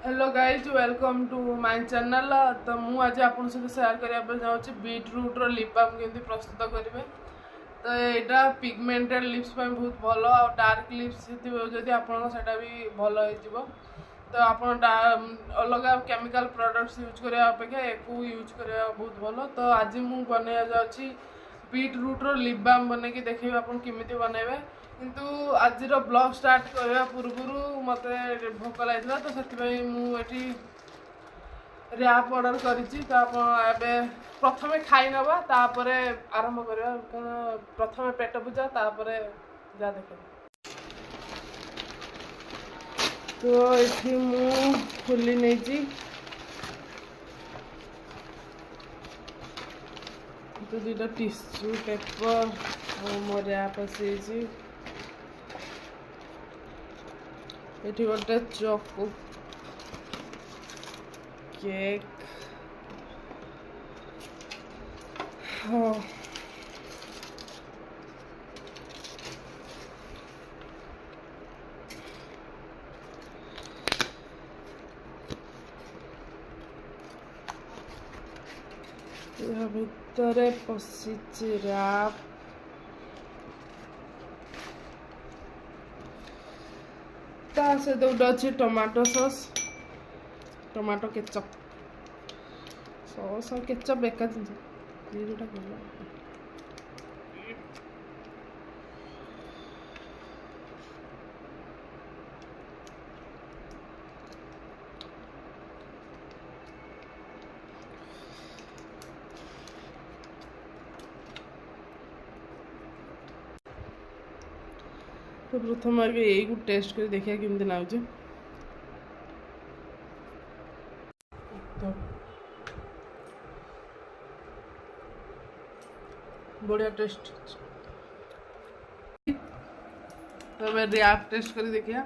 Hello guys welcome to my channel. तो मुझे आज आपन सहित शेयर करने जाऊँगी बीटरूट लिप बाम केमती प्रस्तुत करेंगे। तो यहाँ पिगमेंटेड लिप्स बहुत भल आ डार्क लिप्स जदि आपटा भी भल हो तो आप अलग केमिकल प्रोडक्ट्स यूज करने अपेक्षा एक यूज करने बहुत भल। तो आज मुझे बनवा जाऊँगी बीटरूट लिप बाम बन के देखेबे आप केमी बनइबे। किंतु आज ब्लॉग स्टार्ट करने पूर्व मत भोक लगा तो से मुझे रैप ऑर्डर करी। तो आप प्रथम खाई नवा तापर आरंभ करवा प्रथम पेट पूजा तापर जा देख। तो ये मु खोली नहीं तो दुटा टिश्यू पेपर और मो रैप आसी ये गोटे चको केक हाँ भितर पशि रैप सहित गोटे अच्छे tomato sauce tomato ketchup sauce और केचप एका जोटा तो प्रथम आगे यही टेस्ट कर देखिए केमती लागे। तो बढ़िया टेस्ट तो मैं रैप टेस्ट कर देखिए।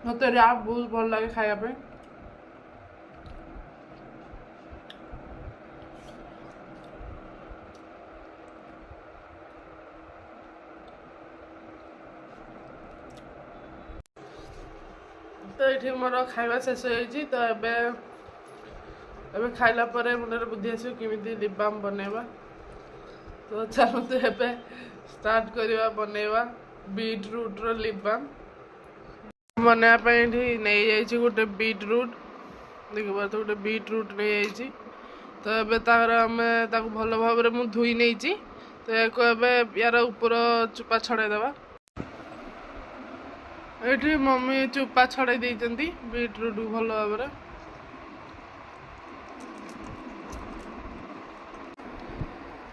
मत रैप बहुत भल लगे खायापे। तो ये मोर खावा शेष हो तो एबे खाइला परे मुंडे बुद्धि आस केमी लिप बाम बनवा। तो चलते एबे स्टार्ट करवा बनवा बीटरूट लिप बाम बनवाई नहीं गोटे बीटरूट देख तो गोटे बीटरूट नहीं जाइए। तो ये आम भल भाव में धोई नहीं तो यार ऊपर चुपा छड़ेदवा। ये मम्मी चुपा छड़े देती बीटरूट भल भाव में।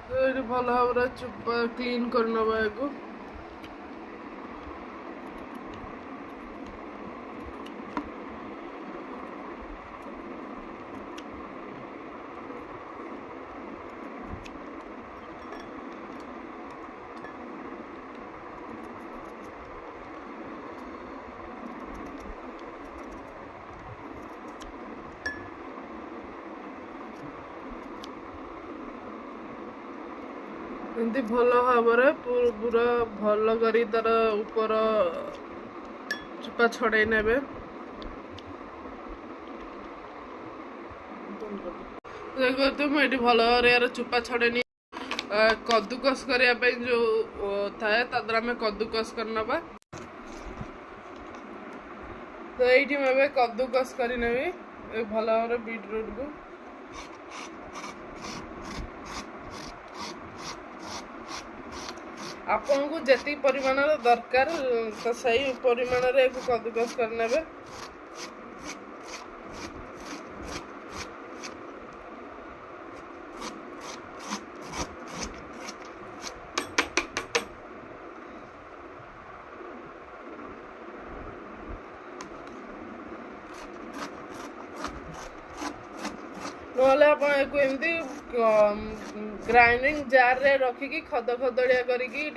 तो ये भल भाव में चुपा क्लीन कर नवा को एमती भल भाव पूरा भल कर तार ऊपर चुपा छड़े ने देखते मुझे भल भाव यार चुपा छड़े कद्दूकस करने जो थाए ताद्वारा आम कद्दूकस करनवा। तो ये मैं कद्दूकस करनेबी भल भाव बीटरूट को। आपन को जति परिमाण दरकार तो सही परिमाण रे कद्दूकस करने। नहले आप एमती ग्राइंडिंग जार रे रखिकी खद खदड़िया करिकी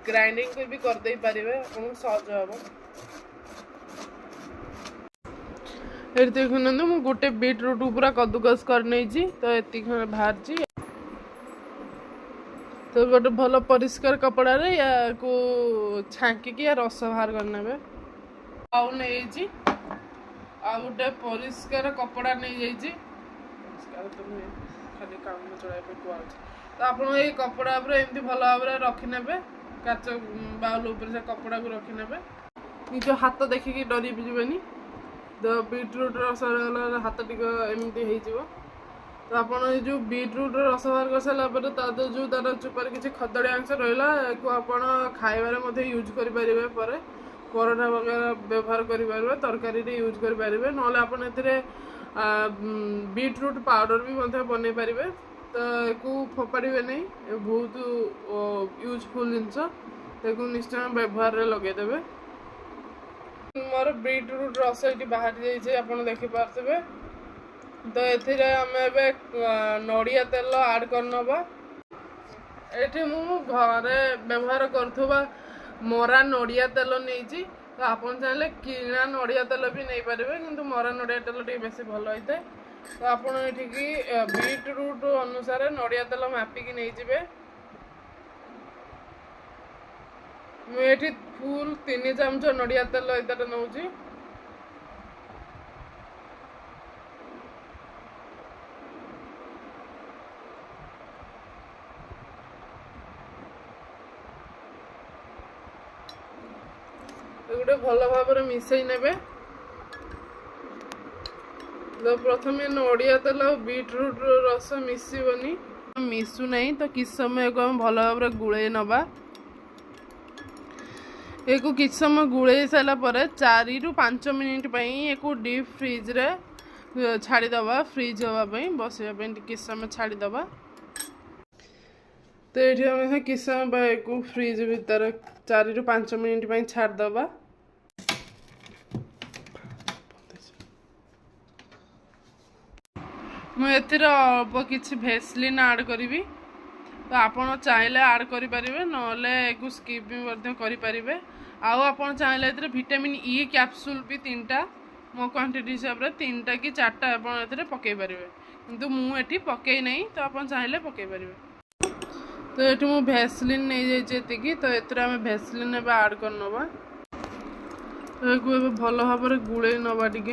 ग्राइंडिंग भी करदे पारे सहज हम। ये देखुन मुझे गोटे बीटरूट पूरा कद्दूकस कर नहीं तो ये बाहर। तो गोटे भल परिष्कार कपड़ा या छांकिकी या रस बाहर करने आउ नहीं आ गोटे परिष्कार कपड़ा नहीं खाली काम चलाइए तो आप कपड़ा एमती भल भाव रखिने काच बाउल से कपड़ा को रखिने निज हाथ देखिकी डरी जीवन तो बीटरूट रस हाथ टी एमती हो तो आपड़ जो बीटरूट रस बाहर कर सारापर जो तार चुपार किसी खदड़िया अंश रहा आपण खाइबार यूज करें परोठा वगैरह व्यवहार करें तरकारी यूज करें ना आप बीटरूट पाउडर भी बन पारे तो एक फोपाड़े नहीं बहुत यूजफुल जिनस निश्चय व्यवहार लगेदेवे मोर बीटरूट रस ये बाहर जाइए आप देखिपे तो ये नड़िया तेल आड करनबा ये मु घरे व्यवहार करुवा मरा नड़िया तेल नहीं तो आप चाहिए किणा नड़िया तेल भी नहीं पारे कि मरा नड़िया तेल टे बेसी भल होता है तो आपड़ ये बीटरूट अनुसार नड़िया तेल मापिकी नहीं जाए मुझे फुल 3 चामच नड़िया तेल इतना नौ गोटे भल भाव मिसई ने तो प्रथम नड़िया तेल और बीटरूट रस मिसबनी मिसु नहीं तो किस समय को भल भाव गुड़े नवा एक किस समय गुड़े सारापर 4 ରୁ 5 मिनिट एक डीप फ्रिज रे छाड़ीदबा फ्रिज हाँपाई बसवाई किस समय छाड़ीदबा तो ये किस समय एक फ्रिज भितर 4 ରୁ 5 मिनिट छाड़दबा मुझे अल्प किसी भेसलिन आड करी तो आपड़ चाहिए आड करें ना स्कीप भी करें आउ आप चाहिए विटामिन ई कैप्सूल भी 3टा मो क्वांटिटी हिसाब से 3टा कि 4टा आप पकई पारे किंतु मुझे पकई नहीं तो आप चाहिए पकई पारे तो ये मुझे भेसलिन नहीं जाइए तो ये आम भेसलिन आड करनबा तो भल भाव गुड़े नवा टे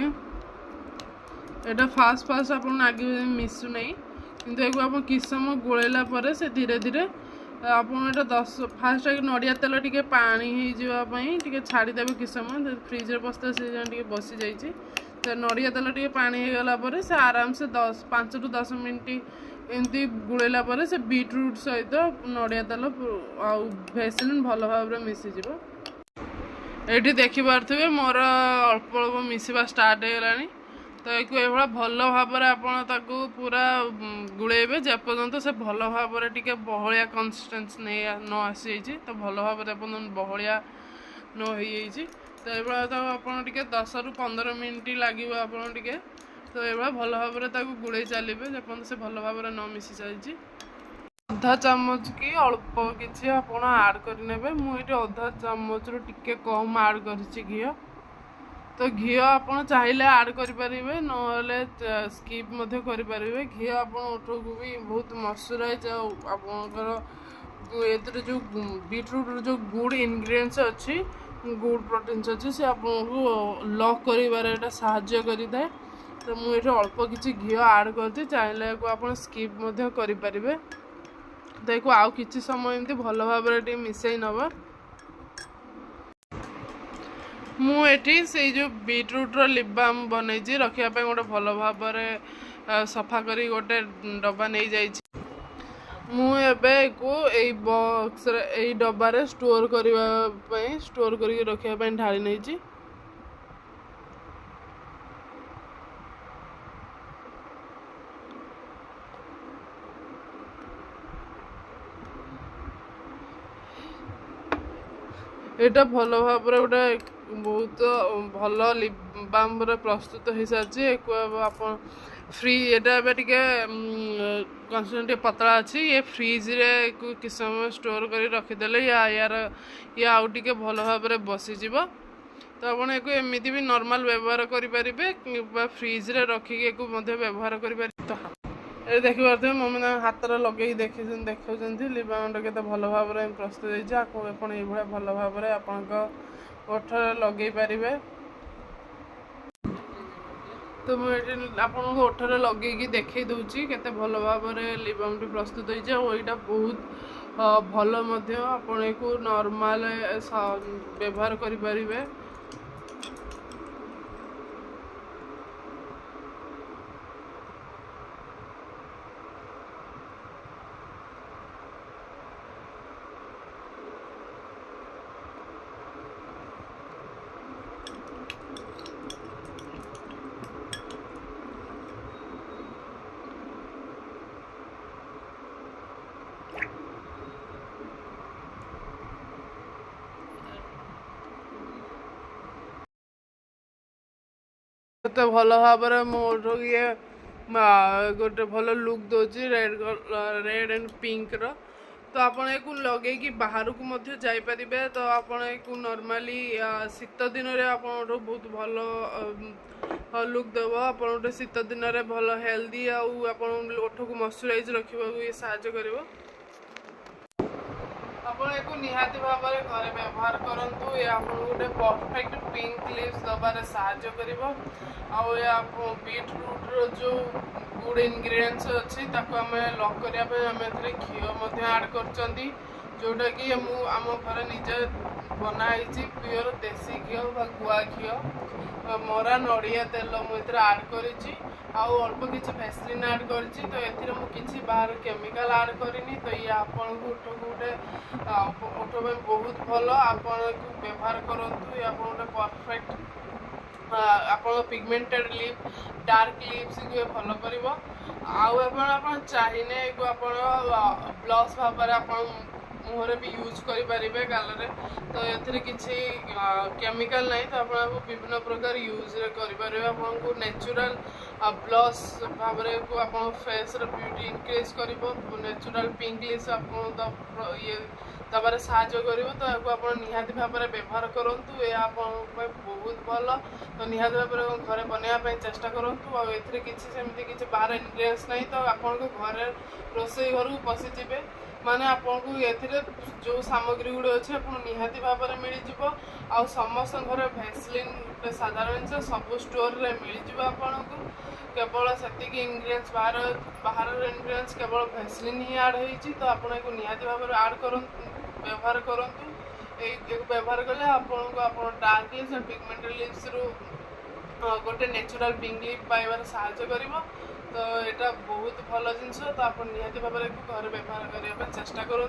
यहाँ फास्ट फास्ट आप आगे मिसु नहीं किंतु आप किस समय गोलेला पर से धीरे धीरे आप 10 फास्ट नड़िया तेल टे पानी टे छाड़देवे किस समय फ्रिज बसते से बसी जाइए तो नड़िया तेल टे पानी होगला से आराम से 5 ରୁ 10 मिनट एमती गुड़ेला से बीटरूट सहित नड़िया तेल आ भेसलिन भल भाव मिसीज ये देखिपे मोर अल्प अल्प मिसवा स्टार्ट होगलानी तो ये भल भाव आप पूरा गुड़ेबे जेपर्यंत से भल भाव टे बहलिया कंसिस्टेंसी नहीं न आसी तो भल भाव बहलिया न हो तो ये तो आप 10 ରୁ 15 मिनिट लगे आपड़ टे तो ये भल भाव गुड़े चलिए जेपर्यंत से भल भाव न मिसी सारी आधा चामच कि अल्प किसी आप आड करे मुझे आधा चामच रू टिके कम आड कर घी तो घी आप चाहिए आड करें ना स्कीप करें घी आप को भी बहुत मॉइस्चराइज आपणकर जो बीटरूट जो गुड इनग्रेडिएंट्स अच्छी गुड प्रोटीन्स अच्छी से आपको लॉक कर साहाय्य करें तो मुझे अल्प किसी घी आड करती चाहिए आप स्कीप करें तो एक आउ किसी समय एमती भल भाव मिसई नवा मुझे से जो बीटरूट लिप बाम बनई रखापी गोटे भल भाव सफा करी गोटे डब्बा नहीं जाइए मुझे को बॉक्स डब्बार स्टोर करने स्टोर कर रखापी ढाली नहीं यहाँ भल भाव गोटे बहुत भल लिप बाम प्रस्तुत हो सारी आप फ्री यहाँ टे कंसिस्टेंट पतला अच्छी ये फ्रिज रे किस समय स्टोर कर रखीदे यार ये आउ टे भल भाव बसीज तो आप एमती भी नॉर्मल व्यवहार करें फ्रिज रे रखिक व्यवहार कर ये देखिपे मम्मी हाथ लगे देखा लिप बाम केते भल भाव प्रस्तुत होती ये भल भाव आपण ओठरे लगे पारे। तो मुझे आपको ओठरे लगे देखई दूची केते भल भाव लिप बाम प्रस्तुत होती यहाँ बहुत भल आपण को नॉर्मल व्यवहार करें। तो भल भाव मोर ये गोटे भल लुक दूसरी रेड एंड पिंक रो। तो आपण एक लगे कि बाहर को जापर। तो आपण एक नॉर्मली शीत दिन में आप बहुत भल लुक देव। आप शीत दिन में भल हेल्दी आप ओठ को मॉइस्चराइज रखा ये साहाय्य कर। आपण एक निहाती भाव में घरे व्यवहार करूँ ये आप गोटे परफेक्ट पिंक लिप्स दबार साहाय्य कर। बीटरूट जो गुड इनग्रेडिएंट्स अच्छी आम लक करने घी आड कर जोटा कि आम घर निजे बनाई प्योर देसी घी गुआ घी मरा नड़िया तेल मुझे आड कर अल्प किसी भैसलिन आड कर। तो ये बाहर केमिकल आड करनी। तो ये आपन को ओठ गोटे ओठ में बहुत भल आप व्यवहार करूँ। ये आप गोटे परफेक्ट आप पिगमेंटेड लिप डार्क लिप्स को भल कर। चाहिए ब्लश भाव मुहर भी यूज करें गाल। तो ये किसी केमिकल नहीं। तो आप विभिन्न प्रकार यूज करें। आपको नेचुरल ब्लश भाव को आप फेस ब्यूटी इनक्रीज कर नेचुरल पिंक लिप्स ये दबार साहाय्य कर। तो आप निहाती भाव में व्यवहार करूँ ये आप बहुत भल। तो निहाती भाव में घरे बनवाई चेष्टा करूँ। ये किसी बाहर इनग्रेडिएंट्स नहीं। तो आपन को घरे रोसई घर को पशिजे माने आपको ये जो सामग्री गुड़ अच्छे आप निहाती भाव में मिल आ समस्त घर भैसलिन साधारण जिन सब स्टोर रे मिल आपन को केवल से इनग्रेडिएंट्स बाहर इनग्रेडिएंट्स केवल भैसलिन ही आड होती। तो आप निहाती भाव में आड कर व्यवहार करूँ व्यवहार कले आपको डार्क लिप्स और पिगमेंटेड लिप्स रु गोटे नेचुरल पिंक लिप पाइबार साहाय्य कर। तो यहाँ बहुत भल जिनस। तो आप निहाती भाव में घर व्यवहार करने चेष्टा करूँ।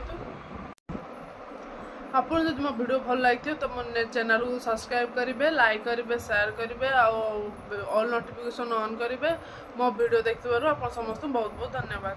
आपन जब मो वीडियो भल लगे तो मो चैनल को सब्सक्राइब करेंगे लाइक करेंगे शेयर करेंगे ऑल नोटिफिकेशन ऑन करेंगे। मो वीडियो देखते आप समस्त बहुत बहुत धन्यवाद।